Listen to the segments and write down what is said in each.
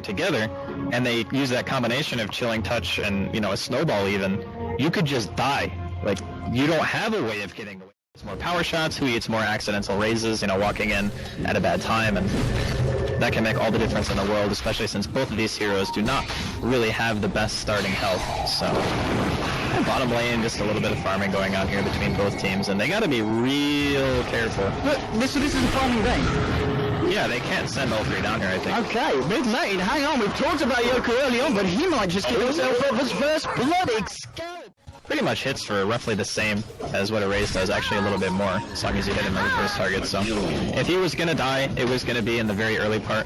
together, and they use that combination of Chilling Touch and, you know, a Snowball even, you could just die. Like, you don't have a way of getting away. It's more power shots, who eats more accidental raises, you know, walking in at a bad time, and that can make all the difference in the world, especially since both of these heroes do not really have the best starting health. So, bottom lane, just a little bit of farming going on here between both teams, and they gotta be real careful. But this is a farming Bane. Yeah, they can't send all three down here, I think. Okay, mid lane, hang on, we've talked about yoky early on, but he might just give himself up his first bloody scalp. Pretty much hits for roughly the same as what a raise does, actually a little bit more, as long as you hit him every first target. So if he was going to die, it was going to be in the very early part.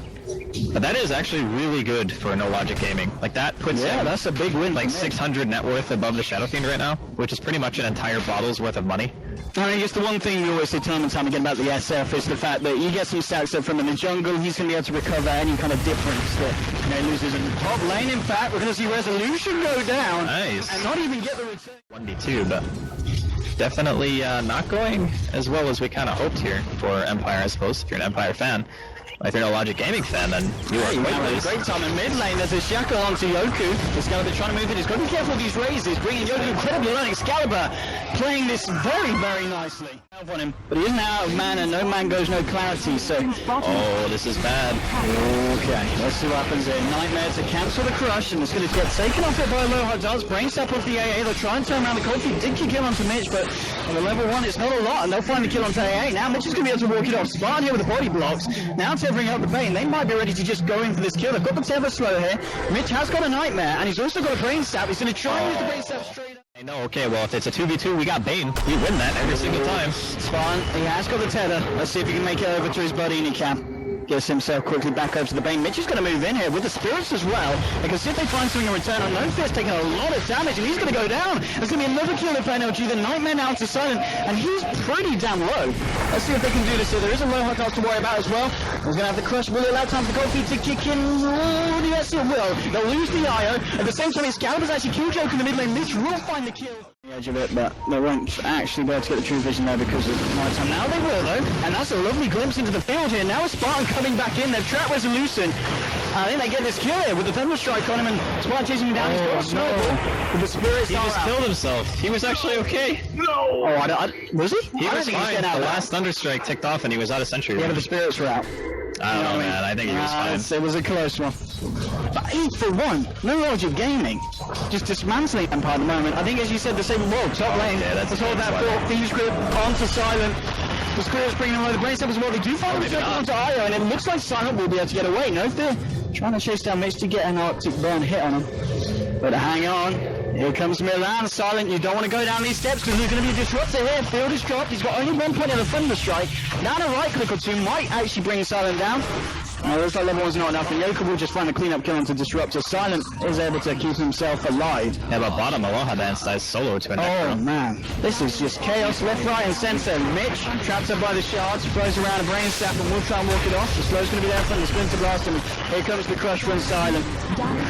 But that is actually really good for no logic gaming. Like, that puts him, that's a big win. Like 600 net worth above the Shadow Fiend right now, which is pretty much an entire bottle's worth of money. I mean, just the one thing you always say time and time again about the SF is the fact that you get some stacks up from him in the jungle, he's going to be able to recover any kind of difference that, you know, he loses in the top lane. In fact, we're going to see Resolution go down. Nice. And not even get the return. 1v2, but definitely not going as well as we kind of hoped here for Empire, I suppose, if you're an Empire fan. If you're no Logic Gaming fan, then you are a great time in mid lane. There's a shackle onto Yoku. Excalibur trying to move in. He's got to be careful of these raises. Bringing Yoku incredibly low. Excalibur playing this very, very nicely. On him, but he isn't out of mana. No man goes, no clarity. So, oh, this is bad. Okay, let's see what happens here. Nightmare to cancel the crush, and it's going to get taken off it by Alohadance. Brain step off the AA. They'll try and turn around the cold feet. Did kill onto Mitch, but on the level 1, it's not a lot, and they'll find the kill onto AA. Now Mitch is going to be able to walk it off. Spartan here with the body blocks. Now tethering out the Bane. They might be ready to just go in for this kill. They've got the tether slow here. Mitch has got a Nightmare, and he's also got a brain stab. He's going to try and use the brain stab straight up. I know, okay, well, if it's a 2v2, we got Bane. We win that every single time. Spartan, he has got the tether. Let's see if he can make it over to his buddy, and he can. Gets himself quickly back over to the Bane. Mitch is going to move in here with the spirits as well. They can see if they find something in return. I know Fist taking a lot of damage, and he's going to go down. There's going to be another kill if NLG. The Nightmare now to Silent, and he's pretty damn low. Let's see if they can do this here. There is a low hot to worry about as well. He's going to have the crush. Will it allow time for Goldfeet to kick in? Oh, yes, it will. They'll lose the IO. At the same time, Excalibur's actually kill joke in the mid lane. Mitch will find the kill. The edge of it, but they won't actually be able to get the true vision there because of night time. Now they will though, and that's a lovely glimpse into the field here. Now a Spartan coming back in, they've trapped Resolution. I think they get this kill here with the Thunder Strike on him, and Spartan chasing him down. He's got a snowball with the spirits. He just killed himself. He was actually okay. No! Oh, was he? He was fine. The last Thunder Strike ticked off and he was out of Sentry. Yeah, but the spirits were out. I don't know, man. I think he was fine. It was a close one. But 8 for 1. No Logic Gaming. Just dismantling Empire at the moment. I think, as you said, the same world. Top lane. Yeah, that's all that for Thieves Grip onto Silent. The Spirits bringing away the brain step as well. They do find the return onto Io, and it looks like Silent will be able to get away. No fear. Trying to chase down Mitch to get an Arctic Burn hit on him. But hang on. Here comes Milan. Silent, you don't want to go down these steps because there's going to be a Disruptor here. Field is dropped. He's got only 1 point of the Thunder Strike. Now a right click or two might actually bring Silent down. Looks like level 1's not enough, and yoky will just find a clean-up kill onto Disruptor. Silent is able to keep himself alive. Yeah, but bottom, Alohadance dies solo to a Necro. Oh, man. This is just chaos left, right, and center. Mitch, trapped up by the shards, throws around a brain sap, and we'll try and walk it off. The slow's going to be there from the Splinter Blast, and here comes the crush from Silent.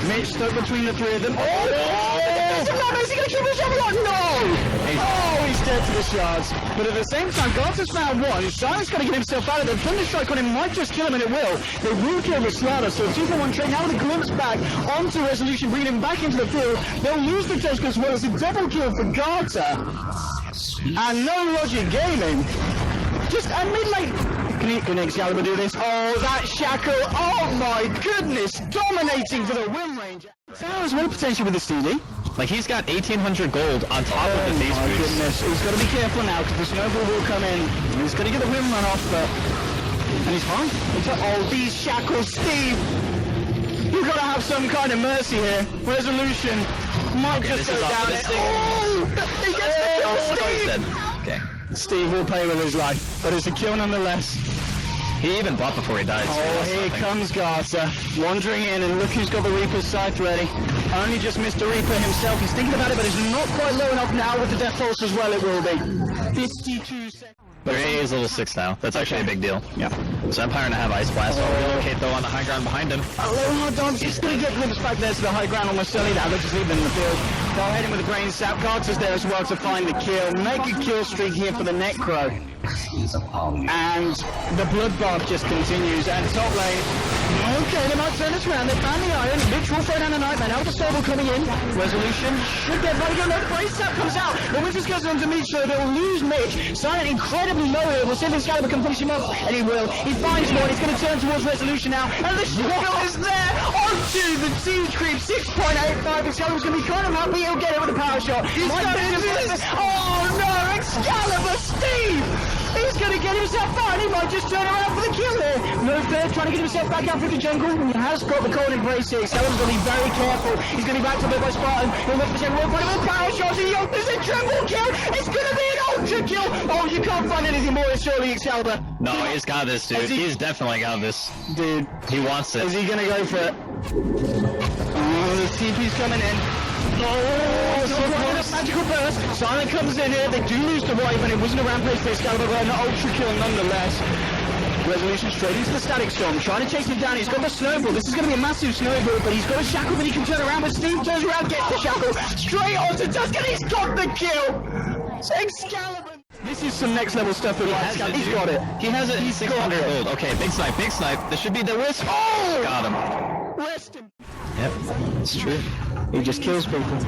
Mitch stuck between the 3 of them. Is he going to keep his shot? No! Oh, he's dead to the shards. But at the same time, Garter's found 1. Silent's got to get himself out of there. Thunder Strike on him might just kill him, and it will. They will kill the Slardar, so 2-for-1 trade. Now with the glimpse back onto Resolution, bringing him back into the field. They'll lose the Tusk as well as a double kill for Garter. And no Logic Gaming. Just a mid-lane. Can Excalibur do this? Oh, that shackle. Oh my goodness. Dominating for the Windranger. There's one potential with the CD. Like, he's got 1,800 gold on top of the face boost. Oh my goodness. He's got to be careful now because the snowball will come in. He's going to get the wind run off, but... And he's fine. Oh, these shackles, Steve! You've got to have some kind of mercy here. Resolution might just go down it. Oh! He gets the kill, Steve! Okay. Steve will pay with his life, but it's a kill nonetheless. He even bought before he died. Oh, here comes Garter, wandering in, and look who's got the Reaper's Scythe ready. Only just missed the Reaper himself. He's thinking about it, but it's not quite low enough now with the Death Pulse as well. It will be. 52 seconds. Their AA is level 6 now. That's actually a big deal. Yeah. So Empire and a have Ice Blast. I'll relocate though on the high ground behind him. Alohadance is going to get glimpsed back there to the high ground almost certainly. That looks leaving in the field. They'll head in with the brain sap. Carter's there as well to find the kill. Make a kill streak here for the Necro. And the bloodbath just continues. And top lane. Okay, they might turn this around. They found the iron. Mitch will throw down a Nightmare. Now the Snowball coming in. Resolution should get ready to go. No, brain sap comes out. The Winters goes on to Mitch, so they'll lose Mitch. Silent incredibly low here. We'll see if Excalibur can finish him off. And he will. He finds one. He's going to turn towards Resolution now. And the shield is there. Onto the team creep. 6.85. Excalibur's going to be kind of happy. He'll get it with a power shot. He's got it. Oh no! Excalibur Steve! He's going to get himself out. He might just turn around for the kill here. No fair, trying to get himself back out through the jungle. He has got the cold embrace here. Excalibur's going to be very careful. He's going to be back to the by Spartan. He'll look for the second one. But with power shots, he opens a triple kill. It's going to be an ultra kill. Oh, you can't find anything more. It's surely Excalibur. No, he's got this, dude. He's definitely got this. Dude. He wants it. Is he going to go for it? Oh, the TP's coming in. Oh, so magical burst. Silent comes in here. They do lose the wipe, and it wasn't a rampage for Excalibur, but an ultra kill nonetheless. Resolution straight into the Static Storm, trying to chase him down. He's got the Snowball. This is going to be a massive Snowball, but he's got a Shackle that he can turn around. But Steve turns around, gets the Shackle straight onto Tusk, and he's got the kill. Excalibur. This is some next level stuff. He's got it. He has it. He's 600 gold. Okay, big snipe, big snipe. This should be the risk. Oh! Got him. Rest him. Yep, it's true. He just kills people.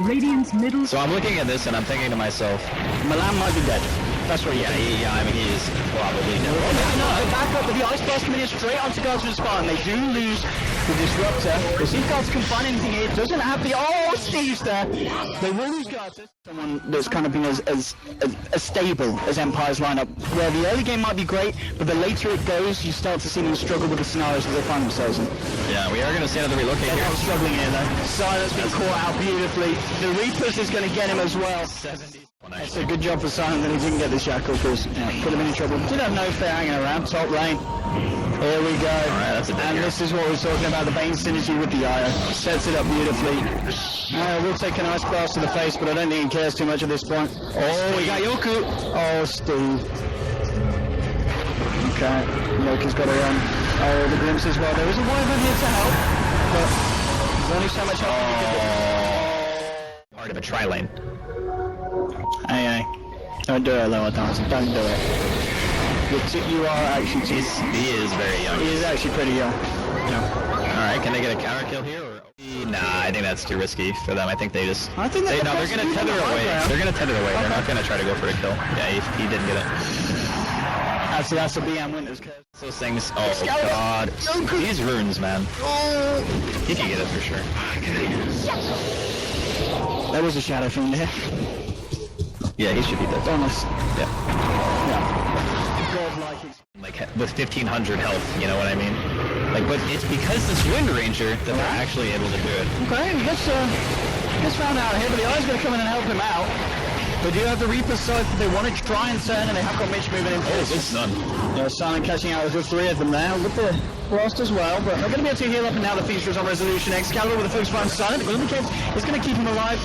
Radiant's middle. So I'm looking at this and I'm thinking to myself, Milan might be dead. That's what. Yeah, I mean, he is probably dead. No, back up with the Ice Blast coming in straight onto Carter's Spartan. They do lose the Disruptor. We'll see if Carter can find anything here. Doesn't have the... Oh, Steve's there. They will lose Carter. Someone that's kind of been as stable as Empire's lineup, where the early game might be great, but the later it goes, you start to see them struggle with the scenarios that they find themselves in. Yeah, we are going to see another relocate here. They're not struggling here, though. Silent's been caught out beautifully. The Reapers is going to get him as well. 70. It's a good job for Silent that he didn't get the Shackle, because put him in trouble. Did have no fair hanging around. Top lane. Here we go. Alright, that's a and this is what we're talking about, the Bane synergy with the Io. Sets it up beautifully. We'll take an Ice Blast to the face, but I don't think he cares too much at this point. Oh, we got Yoku. Oh, Steve. Okay, Yoku's got to run. Oh, the Glimpse as well. There is a Wyvern here to help, but there's only so much help you can do. Part of a tri-lane. Hey, don't do it, Alohadance. Don't do it. You are actually too... He is very young. He is actually pretty young. Yeah. Alright, can they get a counter kill here? Or... Nah, I think that's too risky for them. I think they just... I think they're going to tether away. They're going to tether away. They're not going to try to go for a kill. Yeah, he didn't get it. That's a BM Winters curse. Those things... Oh, God. These runes, man. He can get it for sure. There was a Shadow Fiend there. Yeah, he should be dead. Honest. Yeah. Godlike. Like, with 1500 health, you know what I mean? Like, but it's because this Windranger that they're actually able to do it. Okay, he gets found out here, but the Eye's going to come in and help him out. They do have the Reaper side that they want to try and turn, and they have got Mitch moving in. Oh, good stun. Yeah, Silent catching out with the three of them there, with the Frost as well, but they're going to be able to heal up, and now the Feaster is on Resolution. Excalibur with the focus fire on Silent. It's going to keep him alive.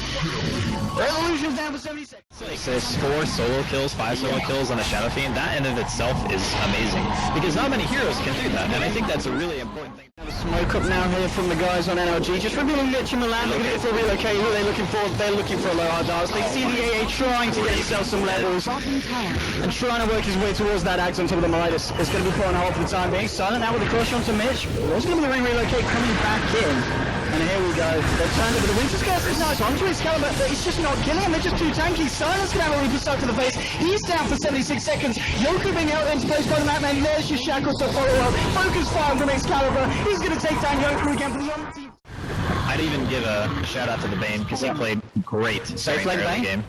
Resolution's down for 70 seconds. So 4 solo kills, 5 solo kills on a Shadow Fiend, that in of itself is amazing. Because not many heroes can do that, and I think that's a really important thing. Smoke up now here from the guys on NLG, just revealing Mitch and Milan. Looking for a relocate. Who are they looking for? They're looking for a Alohadance. They see the AA trying to get himself some levels and trying to work his way towards that axe on top of the Midas. It's going to be put on hold for the time being. Silent now with the crush onto Mitch. There's going to be the ring relocate coming back in. And here we go. They've turned over the Winter's Curse. It's nice onto Excalibur, but he's just not killing him. They're just too tanky. Silent's going to have a Reaper stuck to the face. He's down for 76 seconds. Yoku being held into place by the Madman. There's your Shackles to follow up. Focus fire from Excalibur. He's going to take down Yoku again for the umpteenth. I'd even give a shout out to the Bane because he played great during the early game.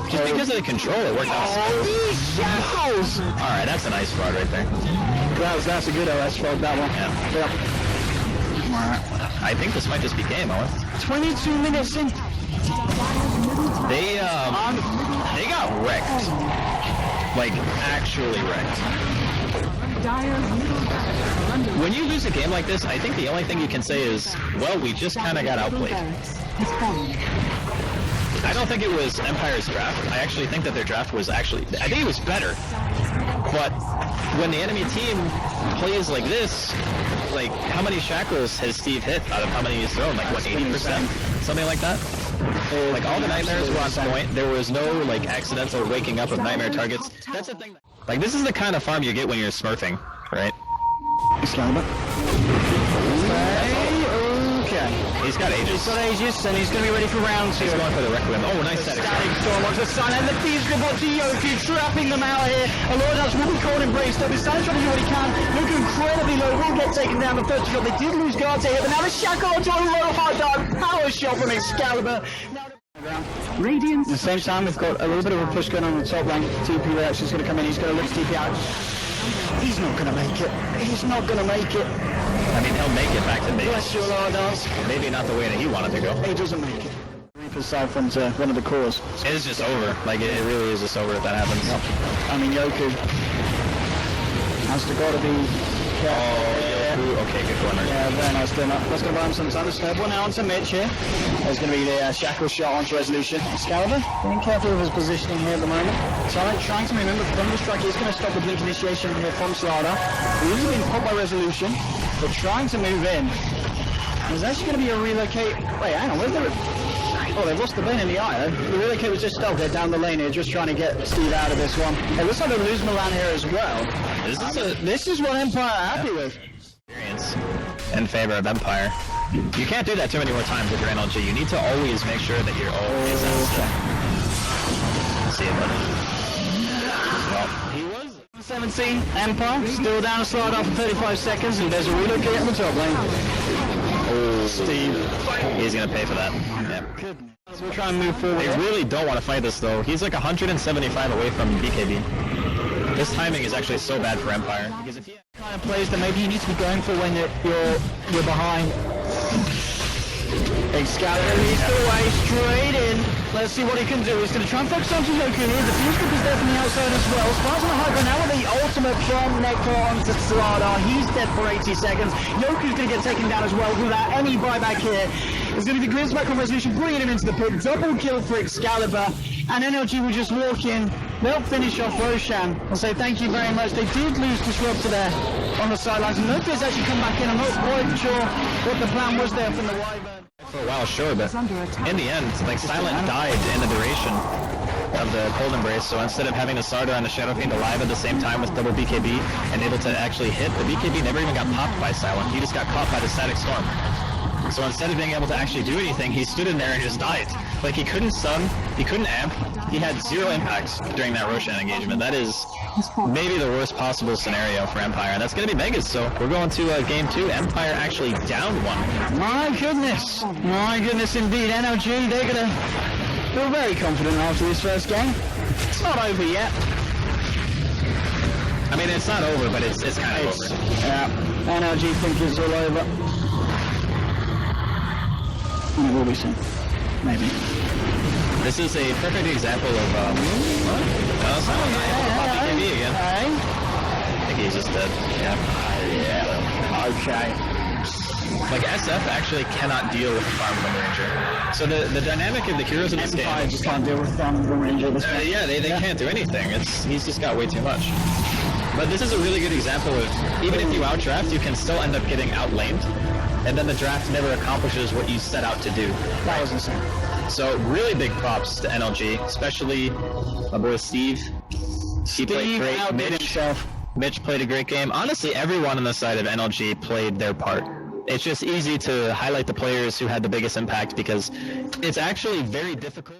Just because of the control, it worked out. Oh, these Shackles! Alright, that's a nice fraud right there. That's a good OS fraud, that one. Yeah. I think this might just be game, Owen. 22 minutes in. They got wrecked. Like, actually wrecked. When you lose a game like this, I think the only thing you can say is, well, we just kind of got outplayed. I don't think it was Empire's draft. I actually think that their draft was I think it was better. But when the enemy team plays like this, like how many shackles has Steve hit out of how many he's thrown? Like what, 80%? Something like that? Like all the nightmares were on point. There was no like accidental waking up of nightmare targets. That's the thing. Like this is the kind of farm you get when you're smurfing, right? Excalibur. Okay. He's got Aegis. He's got Aegis, and he's going to be ready for round 2. He's going for the Requiem. Oh, nice set. Static Storm onto the sign, and the Fiend's going to watch the yoky, trapping them out here. Alohadance will be caught in brace, though. He's trying to do what he can. Look incredibly low, will get taken down the first shot. They did lose guards here, but now the shackle onto a low hard dark power shot from Excalibur. Radiance. At the same time, we've got a little bit of a push going on the top lane. TP reaction is going to come in. He's going to look to TP out. He's not going to make it. He's not going to make it. I mean, he'll make it back to base. Bless you, Alohadance. Maybe not the way that he wanted to go. He doesn't make it. Reaper's side from one of the cores. It is just over. Like, it really is just over if that happens. I mean, Yoku has to go to be... Okay, good corner. Yeah, very nice doing that. That's going to buy him some time. The snowball now onto Mitch here. There's going to be the shackle shot onto Resolution. Excalibur, being careful with his positioning here at the moment. Silent trying to remember the Thunder Strike is going to stop the blink initiation here from Slardar. He's being caught by Resolution, but trying to move in. There's actually going to be a relocate. Wait, hang on, where's the... Oh, they've lost the Bane in the eye. The relocate was just stuck there down the lane here, just trying to get Steve out of this one. It looks like they lose Milan here as well. This is what Empire are happy with. Experience in favor of Empire. You can't do that too many more times with your NLG. You need to always make sure that you're always See it, buddy. Well, he was 17, Empire, still down to Slardar for 35 seconds, and there's a relocate at the top lane. Oh, Steve. He's gonna pay for that. Yeah. We'll try and move forward. They really don't want to fight this though. He's like 175 away from BKB. This timing is actually so bad for Empire. Because if he kind of plays that maybe you need to be going for when you're behind. Excalibur leads the way straight in. Let's see what he can do. He's going to try and focus onto Yoku here. The fuse group is there from the outside as well. Spars on the high ground now with the ultimate from Necrophos onto Slardar. He's dead for 80 seconds. Yoku's going to get taken down as well without any buyback here. It's going to be the Grizz back on Resolution, bringing him into the pit. Double kill for Excalibur. And NLG will just walk in. They'll finish off Roshan and say thank you very much. They did lose Disruptor there on the sidelines. And Nokia's actually come back in. I'm not quite sure what the plan was there from the Wyvern. For a while, sure, but in the end, like Silent died in the duration of the Cold Embrace, so instead of having the Slardar and the Shadow Fiend alive at the same time with double BKB and able to actually hit, the BKB never even got popped by Silent. He just got caught by the Static Storm. So instead of being able to actually do anything, he stood in there and just died. Like, he couldn't stun, he couldn't amp, he had 0 impacts during that Roshan engagement. That is maybe the worst possible scenario for Empire, and that's going to be Megas, so we're going to game 2. Empire actually down 1. My goodness indeed. NLG, they're going to feel very confident after this first game. It's not over yet. I mean, it's not over, but it's kind of over. Yeah, NLG think it's all over. And it will be soon. Maybe. This is a perfect example of, what? Oh, Silent BKB again. I think he's just dead. Yeah. Okay. Like, SF actually cannot deal with the farm Windranger. So the dynamic of the heroes in this game... I just can't deal with Windranger this game. Yeah, they can't do anything. He's just got way too much. But this is a really good example of, even if you outdraft, you can still end up getting outlaned. And then the draft never accomplishes what you set out to do. That was insane. So really big props to NLG, especially my boy Steve. He played great. Mitch played a great game. Honestly, everyone on the side of NLG played their part. It's just easy to highlight the players who had the biggest impact because it's actually very difficult.